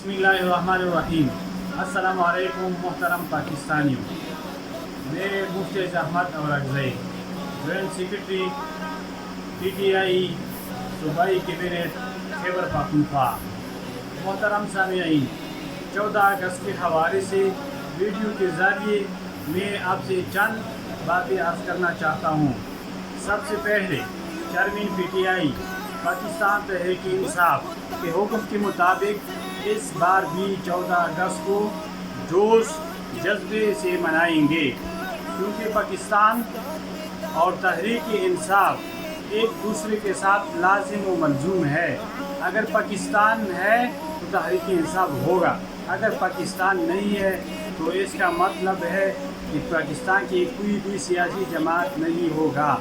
बिस्मिल्लाहिर्रहमानिर्रहीम। अस्सलामु अलैकुम मोहतरम पाकिस्तानियों। मैं Mufti Ahmad Aurangzai, joint secretary PTI सूबाई कैबिनेट खैबर पख्तूनख्वा। मोहतरम सामीईन, 14 अगस्त के हवाले से वीडियो के ज़रिए मैं आपसे चंद बातें अर्ज़ करना चाहता हूँ। सबसे पहले चेयरमैन PTI पाकिस्तान तहरीक इंसाफ के हुक्म के मुताबिक इस बार भी 14 अगस्त को जोश जज्बे से मनाएंगे, क्योंकि पाकिस्तान और तहरीक इंसाफ एक दूसरे के साथ लाजिम व मलजूम है। अगर पाकिस्तान है तो तहरीक इंसाफ होगा, अगर पाकिस्तान नहीं है तो इसका मतलब है कि पाकिस्तान की कोई भी सियासी जमात नहीं होगा।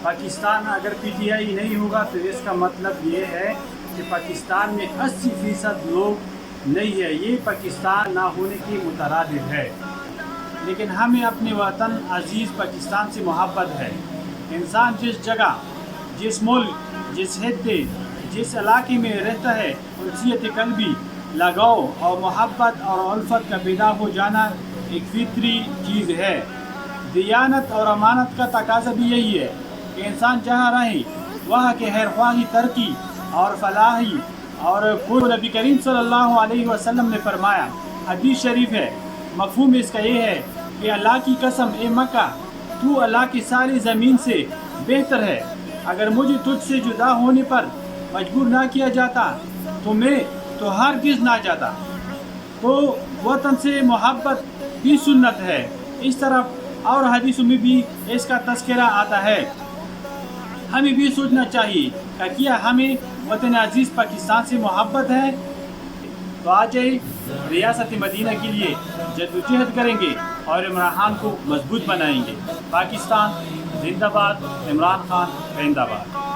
पाकिस्तान अगर PTI नहीं होगा तो इसका मतलब ये है कि पाकिस्तान में 80% लोग नहीं है। ये पाकिस्तान ना होने की मुतरादिफ है। लेकिन हमें अपने वतन अजीज़ पाकिस्तान से मोहब्बत है। इंसान जिस जगह, जिस मुल्क, जिस खित्ते, जिस इलाके में रहता है, उनसीयत कल्बी, लगाव और मोहब्बत और उल्फत का पैदा हो जाना एक फितरी चीज़ है। दियानत और अमानत का तकाज़ा भी यही है कि इंसान जहाँ रहे वहाँ के खैरख्वाही, तरक्की और फलाही। और खुद नबी करीम सल्लल्लाहु अलैहि वसल्लम ने फरमाया, हदीस शरीफ है, मफ़हूम इसका ये है कि अल्लाह की कसम ए मक्का, तू अल्लाह की सारी ज़मीन से बेहतर है। अगर मुझे तुझसे जुदा होने पर मजबूर ना किया जाता तो मैं तो हरगिज़ ना जाता। तो वतन से मोहब्बत भी सुन्नत है। इस तरफ और हदीसों में भी इसका तज़किरा आता है। हमें भी सोचना चाहिए कि क्या हमें वतन अजीज़ पाकिस्तान से मोहब्बत है तो आ जाए, रियासत मदीना के लिए जद्दोजहद करेंगे और इमरान खान को मजबूत बनाएंगे। पाकिस्तान जिंदाबाद, इमरान खान जिंदाबाद।